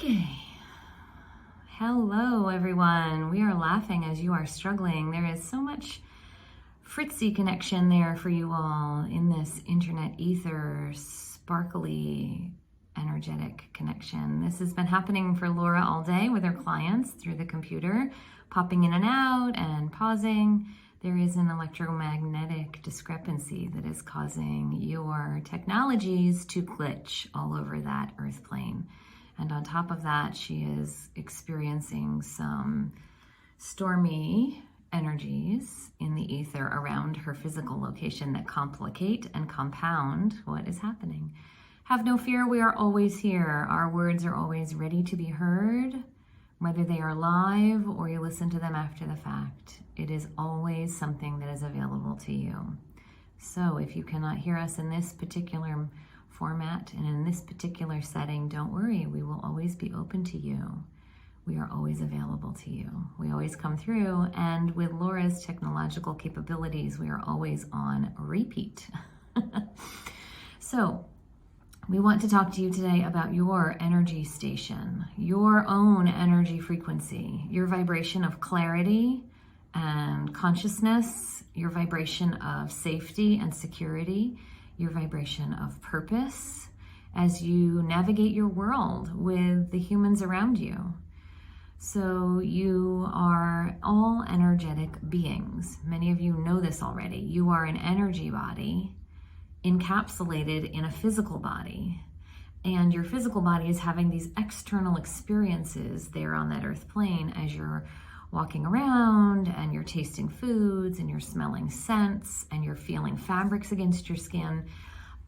Okay. Hello, everyone. We are laughing as you are struggling. There is so much fritzy connection there for you all in this internet ether, sparkly, energetic connection. This has been happening for Laura all day with her clients through the computer, popping in and out and pausing. There is an electromagnetic discrepancy that is causing your technologies to glitch all over that earth plane. And on top of that, she is experiencing some stormy energies in the ether around her physical location that complicate and compound what is happening. Have no fear, we are always here. Our words are always ready to be heard, whether they are live or you listen to them after the fact. It is always something that is available to you. So if you cannot hear us in this particular format and in this particular setting, don't worry, we will always be open to you. We are always available to you. We always come through, and with Laura's technological capabilities, we are always on repeat. So we want to talk to you today about your energy station, your own energy frequency, your vibration of clarity and consciousness, your vibration of safety and security, your vibration of purpose as you navigate your world with the humans around you. So you are all energetic beings. Many of you know this already. You are an energy body encapsulated in a physical body. And your physical body is having these external experiences there on that earth plane as you're walking around and you're tasting foods and you're smelling scents and you're feeling fabrics against your skin.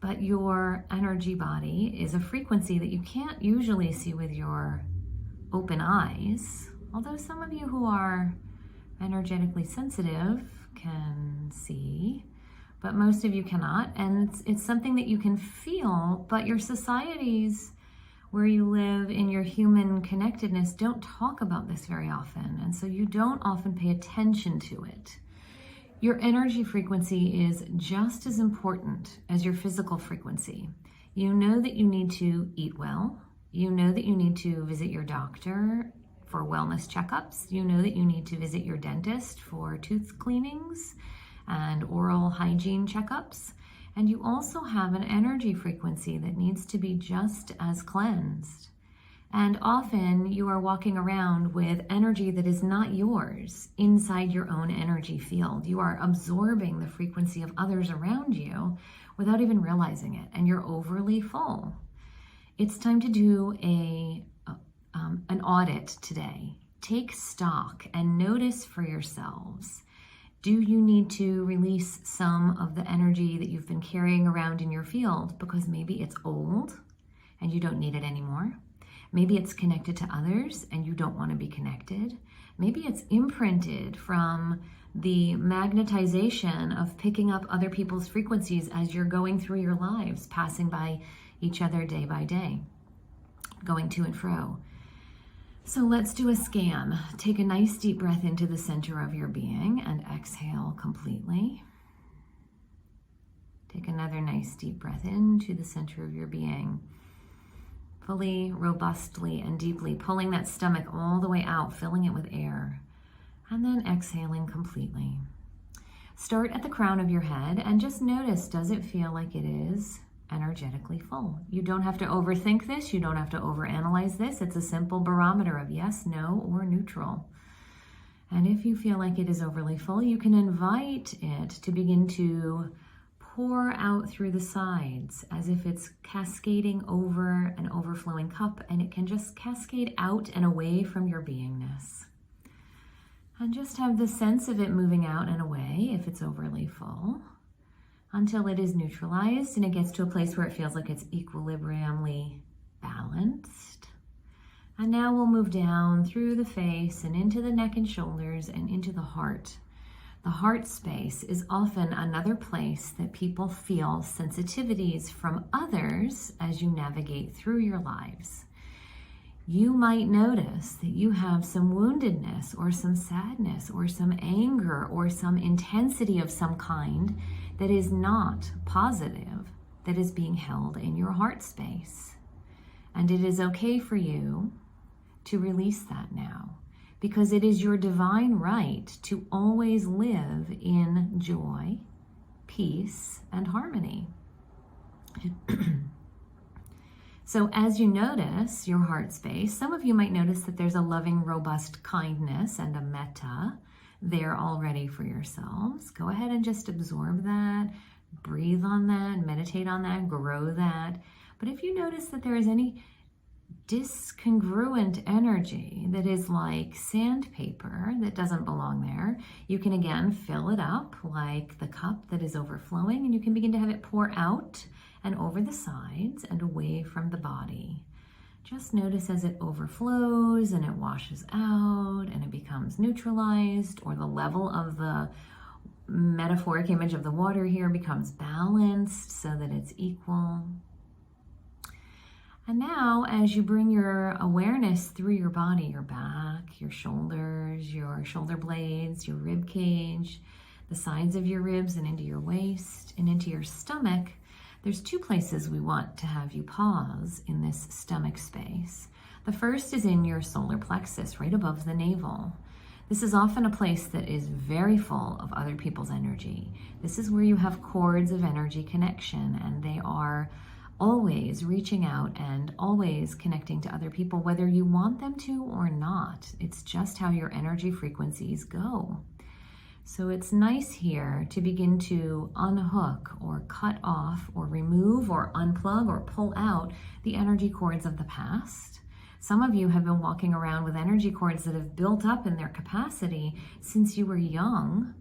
But your energy body is a frequency that you can't usually see with your open eyes. Although some of you who are energetically sensitive can see, but most of you cannot. And it's something that you can feel, but your societies where you live in your human connectedness don't talk about this very often, and so you don't often pay attention to it. Your energy frequency is just as important as your physical frequency. You know that you need to eat well. You know that you need to visit your doctor for wellness checkups. You know that you need to visit your dentist for tooth cleanings and oral hygiene checkups. And you also have an energy frequency that needs to be just as cleansed. And often you are walking around with energy that is not yours inside your own energy field. You are absorbing the frequency of others around you without even realizing it, and you're overly full. It's time to do an audit today. Take stock and notice for yourselves. Do you need to release some of the energy that you've been carrying around in your field because maybe it's old and you don't need it anymore? Maybe it's connected to others and you don't want to be connected. Maybe it's imprinted from the magnetization of picking up other people's frequencies as you're going through your lives, passing by each other day by day, going to and fro. So let's do a scan. Take a nice deep breath into the center of your being and exhale completely. Take another nice deep breath into the center of your being, fully, robustly, and deeply, pulling that stomach all the way out, filling it with air, and then exhaling completely. Start at the crown of your head and just notice, does it feel like it is energetically full? You don't have to overthink this. You don't have to overanalyze this. It's a simple barometer of yes, no, or neutral. And if you feel like it is overly full, you can invite it to begin to pour out through the sides as if it's cascading over an overflowing cup, and it can just cascade out and away from your beingness. And just have the sense of it moving out and away if it's overly full, until it is neutralized and it gets to a place where it feels like it's equilibriumly balanced. And now we'll move down through the face and into the neck and shoulders and into the heart. The heart space is often another place that people feel sensitivities from others as you navigate through your lives. You might notice that you have some woundedness or some sadness or some anger or some intensity of some kind that is not positive, that is being held in your heart space. And it is okay for you to release that now, because it is your divine right to always live in joy, peace, and harmony. So as you notice your heart space, some of you might notice that there's a loving, robust kindness and a metta there already for yourselves. Go ahead and just absorb that, breathe on that, meditate on that, grow that. But if you notice that there is any discongruent energy that is like sandpaper that doesn't belong there, you can again fill it up like the cup that is overflowing, and you can begin to have it pour out and over the sides and away from the body. Just notice as it overflows and it washes out and it becomes neutralized, or the level of the metaphoric image of the water here becomes balanced so that it's equal. And now as you bring your awareness through your body, your back, your shoulders, your shoulder blades, your rib cage, the sides of your ribs and into your waist and into your stomach, there's two places we want to have you pause in this stomach space. The first is in your solar plexus, right above the navel. This is often a place that is very full of other people's energy. This is where you have cords of energy connection, and they are always reaching out and always connecting to other people, whether you want them to or not. It's just how your energy frequencies go. So it's nice here to begin to unhook or cut off or remove or unplug or pull out the energy cords of the past. Some of you have been walking around with energy cords that have built up in their capacity since you were young,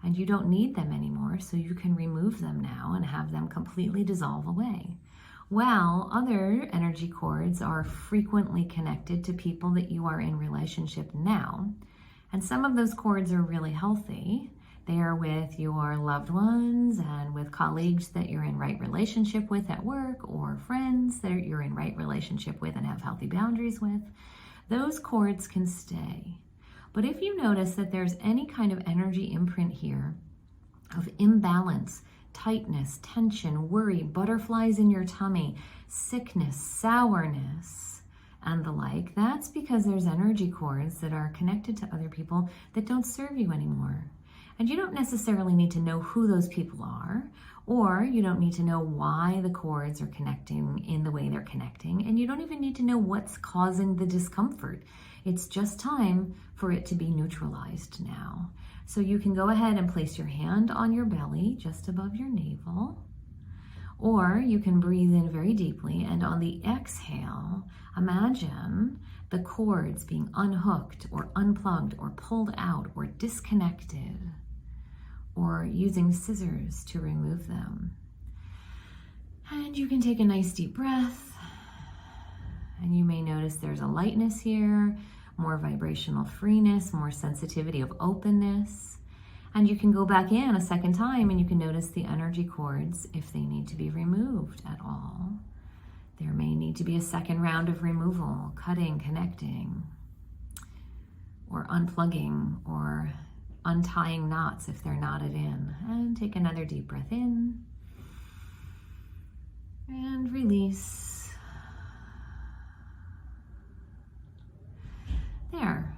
and you don't need them anymore, so you can remove them now and have them completely dissolve away. While other energy cords are frequently connected to people that you are in relationship now, and some of those cords are really healthy. They are with your loved ones and with colleagues that you're in right relationship with at work, or friends that you're in right relationship with and have healthy boundaries with. Those cords can stay. But if you notice that there's any kind of energy imprint here of imbalance, tightness, tension, worry, butterflies in your tummy, sickness, sourness, and the like, that's because there's energy cords that are connected to other people that don't serve you anymore. And you don't necessarily need to know who those people are, or you don't need to know why the cords are connecting in the way they're connecting, and you don't even need to know what's causing the discomfort. It's just time for it to be neutralized now. So you can go ahead and place your hand on your belly just above your navel, or you can breathe in very deeply, and on the exhale, imagine the cords being unhooked or unplugged or pulled out or disconnected, or using scissors to remove them. And you can take a nice deep breath, and you may notice there's a lightness here, more vibrational freeness, more sensitivity of openness. And you can go back in a second time and you can notice the energy cords if they need to be removed at all. There may need to be a second round of removal, cutting, connecting, or unplugging, or untying knots if they're knotted in. And take another deep breath in and release. There.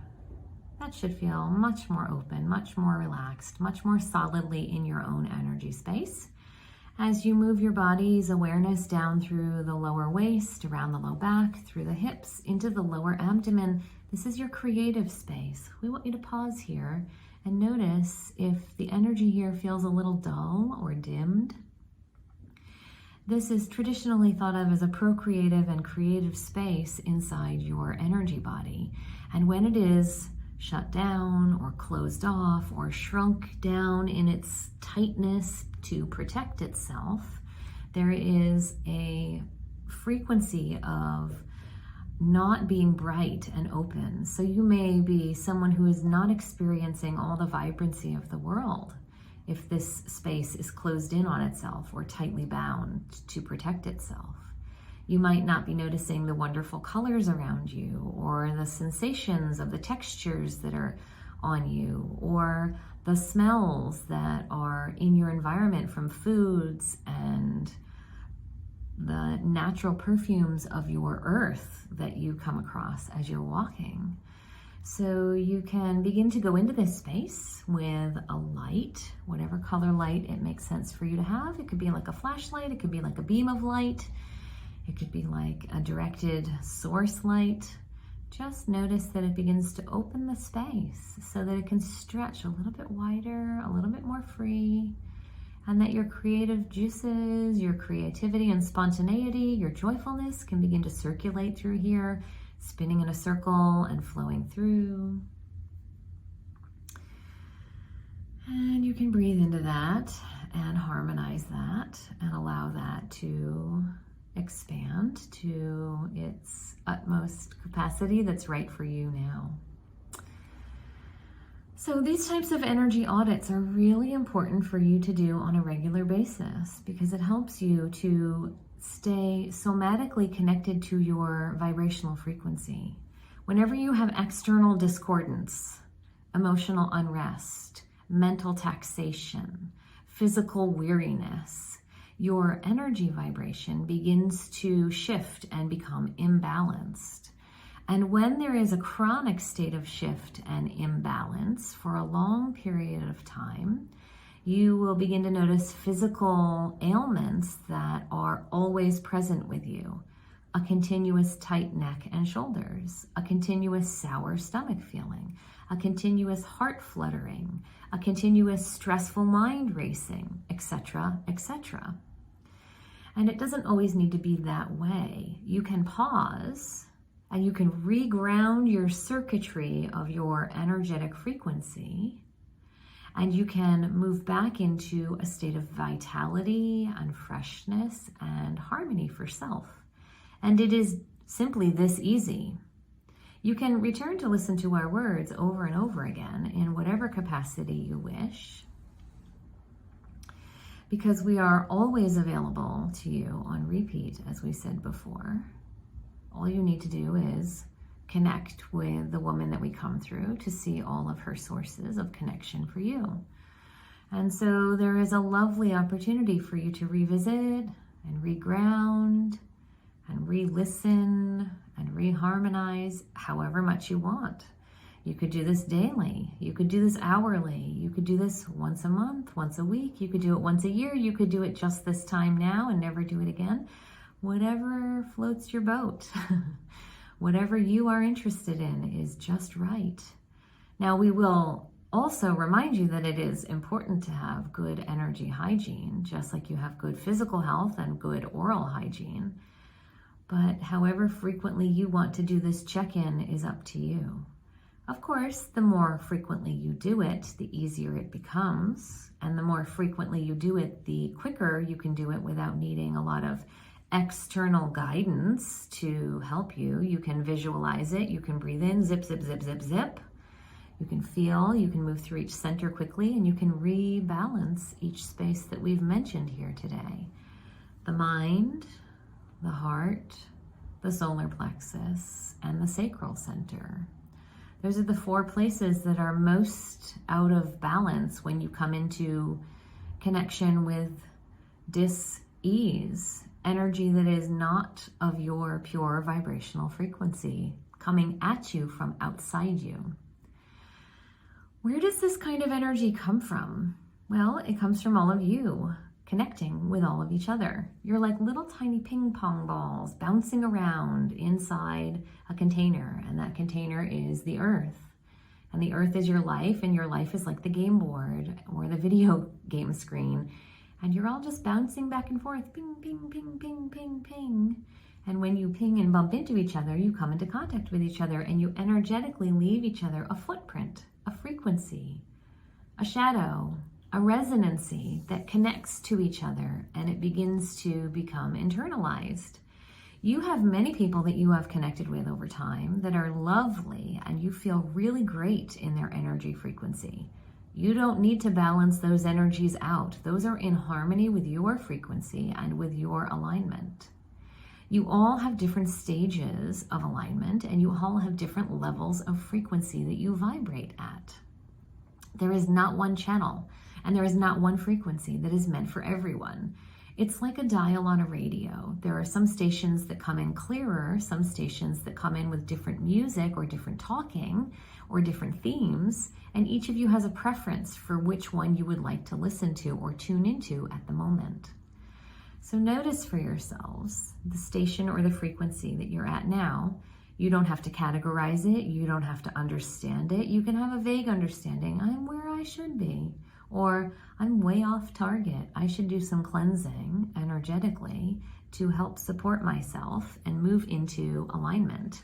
That should feel much more open, much more relaxed, much more solidly in your own energy space. As you move your body's awareness down through the lower waist, around the low back, through the hips, into the lower abdomen, this is your creative space. We want you to pause here and notice if the energy here feels a little dull or dimmed. This is traditionally thought of as a procreative and creative space inside your energy body. And when it is shut down or closed off or shrunk down in its tightness to protect itself, there is a frequency of not being bright and open. So you may be someone who is not experiencing all the vibrancy of the world if this space is closed in on itself or tightly bound to protect itself. You might not be noticing the wonderful colors around you, or the sensations of the textures that are on you, or the smells that are in your environment from foods and the natural perfumes of your earth that you come across as you're walking. So you can begin to go into this space with a light, whatever color light it makes sense for you to have. It could be like a flashlight, it could be like a beam of light, it could be like a directed source light. Just notice that it begins to open the space so that it can stretch a little bit wider, a little bit more free, and that your creative juices, your creativity and spontaneity, your joyfulness can begin to circulate through here, spinning in a circle and flowing through. And you can breathe into that and harmonize that and allow that to expand to its utmost capacity that's right for you now. So these types of energy audits are really important for you to do on a regular basis because it helps you to stay somatically connected to your vibrational frequency. Whenever you have external discordance, emotional unrest, mental taxation, physical weariness, your energy vibration begins to shift and become imbalanced. And when there is a chronic state of shift and imbalance for a long period of time, you will begin to notice physical ailments that are always present with you. A continuous tight neck and shoulders, a continuous sour stomach feeling, a continuous heart fluttering, a continuous stressful mind racing, etc., etc. And it doesn't always need to be that way. You can pause and you can reground your circuitry of your energetic frequency, and you can move back into a state of vitality and freshness and harmony for self. And it is simply this easy. You can return to listen to our words over and over again in whatever capacity you wish, because we are always available to you on repeat, as we said before. All you need to do is connect with the woman that we come through to see all of her sources of connection for you. And so there is a lovely opportunity for you to revisit and reground and re-listen and reharmonize however much you want. You could do this daily. You could do this hourly. You could do this once a month, once a week. You could do it once a year. You could do it just this time now and never do it again. Whatever floats your boat. Whatever you are interested in is just right. Now, we will also remind you that it is important to have good energy hygiene, just like you have good physical health and good oral hygiene. But however frequently you want to do this check-in is up to you. Of course, the more frequently you do it, the easier it becomes. And the more frequently you do it, the quicker you can do it without needing a lot of external guidance to help you. You can visualize it. You can breathe in, zip, zip, zip, zip, zip. You can feel, you can move through each center quickly, and you can rebalance each space that we've mentioned here today. The mind, the heart, the solar plexus, and the sacral center. Those are the 4 places that are most out of balance when you come into connection with dis-ease, energy that is not of your pure vibrational frequency coming at you from outside you. Where does this kind of energy come from? Well, it comes from all of you connecting with all of each other. You're like little tiny ping pong balls bouncing around inside a container, and that container is the earth. And the earth is your life, and your life is like the game board or the video game screen. And you're all just bouncing back and forth, ping, ping, ping, ping, ping, ping. And when you ping and bump into each other, you come into contact with each other, and you energetically leave each other a footprint, a frequency, a shadow, a resonancy that connects to each other, and it begins to become internalized. You have many people that you have connected with over time that are lovely, and you feel really great in their energy frequency. You don't need to balance those energies out. Those are in harmony with your frequency and with your alignment. You all have different stages of alignment, and you all have different levels of frequency that you vibrate at. There is not one channel, and there is not one frequency that is meant for everyone. It's like a dial on a radio. There are some stations that come in clearer, some stations that come in with different music or different talking or different themes, and each of you has a preference for which one you would like to listen to or tune into at the moment. So notice for yourselves the station or the frequency that you're at now. You don't have to categorize it. You don't have to understand it. You can have a vague understanding. I'm where I should be. Or I'm way off target. I should do some cleansing energetically to help support myself and move into alignment.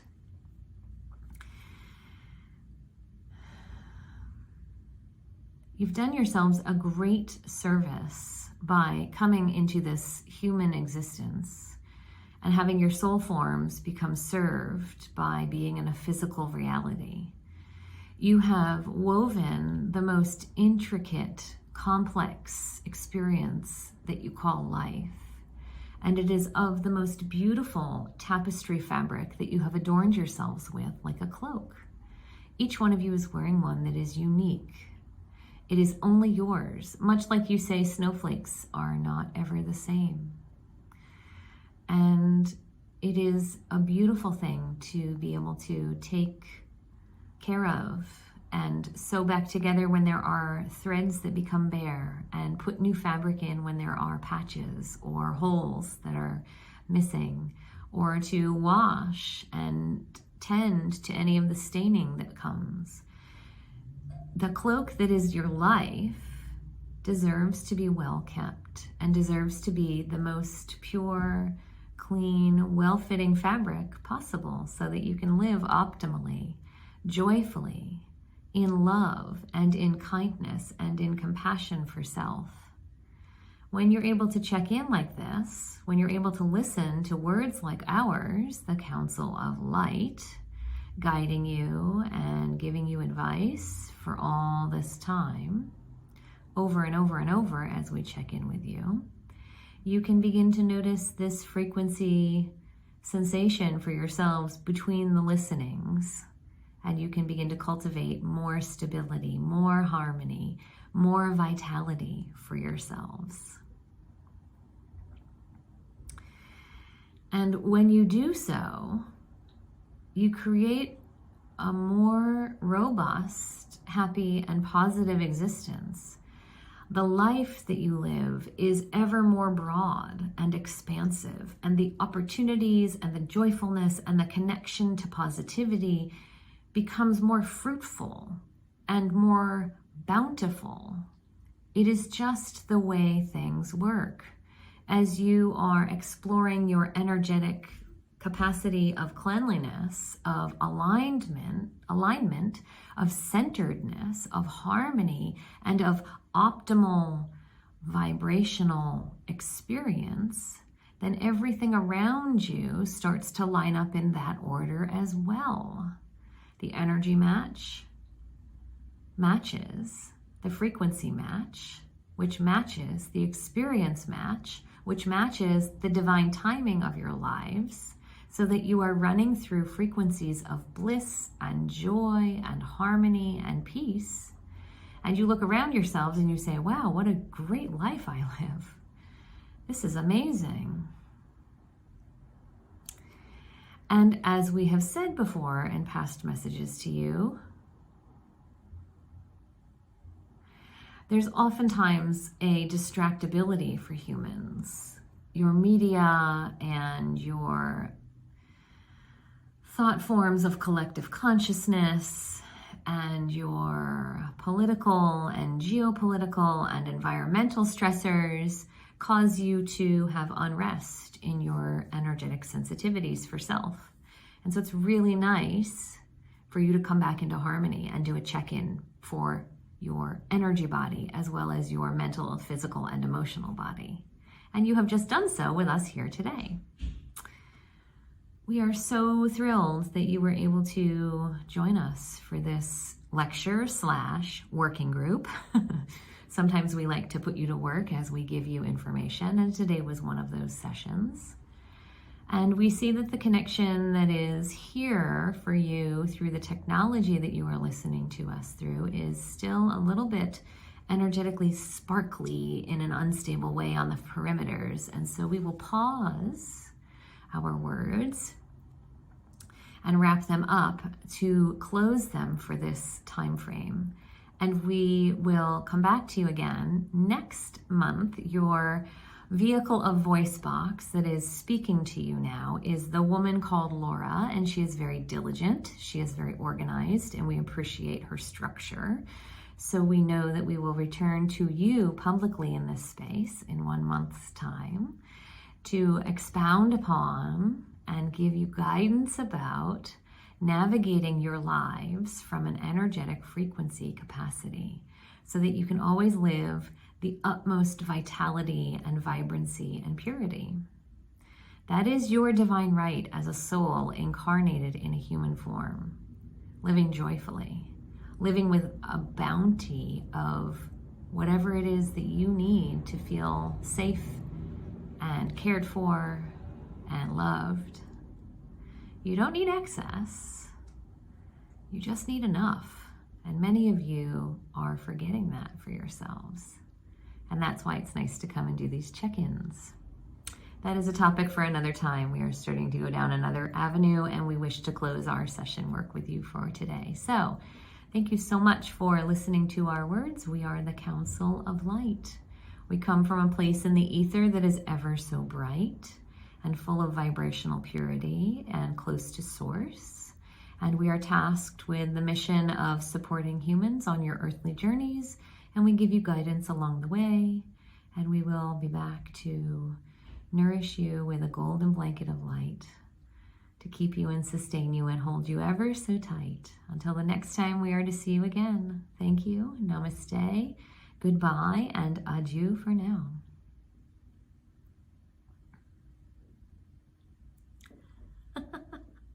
You've done yourselves a great service by coming into this human existence and having your soul forms become served by being in a physical reality. You have woven the most intricate, complex experience that you call life. And it is of the most beautiful tapestry fabric that you have adorned yourselves with, like a cloak. Each one of you is wearing one that is unique. It is only yours, much like you say snowflakes are not ever the same. And it is a beautiful thing to be able to take care of and sew back together when there are threads that become bare, and put new fabric in when there are patches or holes that are missing, or to wash and tend to any of the staining that comes. The cloak that is your life deserves to be well kept and deserves to be the most pure, clean, well-fitting fabric possible so that you can live optimally, joyfully, in love and in kindness and in compassion for self. When you're able to check in like this, when you're able to listen to words like ours, the Council of Light, guiding you and giving you advice for all this time, over and over and over as we check in with you, you can begin to notice this frequency sensation for yourselves between the listenings, and you can begin to cultivate more stability, more harmony, more vitality for yourselves. And when you do so, you create a more robust, happy, and positive existence. The life that you live is ever more broad and expansive, and the opportunities and the joyfulness and the connection to positivity becomes more fruitful and more bountiful. It is just the way things work. As you are exploring your energetic capacity of cleanliness, of alignment, of centeredness, of harmony, and of optimal vibrational experience, then everything around you starts to line up in that order as well. The energy matches the frequency match, which matches the experience match, which matches the divine timing of your lives, so that you are running through frequencies of bliss and joy and harmony and peace. And you look around yourselves and you say, wow, what a great life I live. This is amazing. And as we have said before in past messages to you, there's oftentimes a distractibility for humans. Your media and your thought forms of collective consciousness and your political and geopolitical and environmental stressors cause you to have unrest in your energetic sensitivities for self. And so it's really nice for you to come back into harmony and do a check-in for your energy body as well as your mental, physical, and emotional body. And you have just done so with us here today. We are so thrilled that you were able to join us for this lecture/working group. Sometimes we like to put you to work as we give you information, and today was one of those sessions. And we see that the connection that is here for you through the technology that you are listening to us through is still a little bit energetically sparkly in an unstable way on the perimeters. And so we will pause our words and wrap them up to close them for this time frame. And we will come back to you again next month. Your vehicle of voice box that is speaking to you now is the woman called Laura, and she is very diligent. She is very organized, and we appreciate her structure. So we know that we will return to you publicly in this space in 1 month's time to expound upon and give you guidance about navigating your lives from an energetic frequency capacity so that you can always live the utmost vitality and vibrancy and purity. That is your divine right as a soul incarnated in a human form, living joyfully, living with a bounty of whatever it is that you need to feel safe and cared for and loved. You don't need excess. You just need enough. And many of you are forgetting that for yourselves. And that's why it's nice to come and do these check-ins. That is a topic for another time. We are starting to go down another avenue, and we wish to close our session work with you for today. So thank you so much for listening to our words. We are the Council of Light. We come from a place in the ether that is ever so bright and full of vibrational purity and close to source. And we are tasked with the mission of supporting humans on your earthly journeys, and we give you guidance along the way, and we will be back to nourish you with a golden blanket of light to keep you and sustain you and hold you ever so tight until the next time we are to see you again. Thank you, namaste, goodbye, and adieu for now.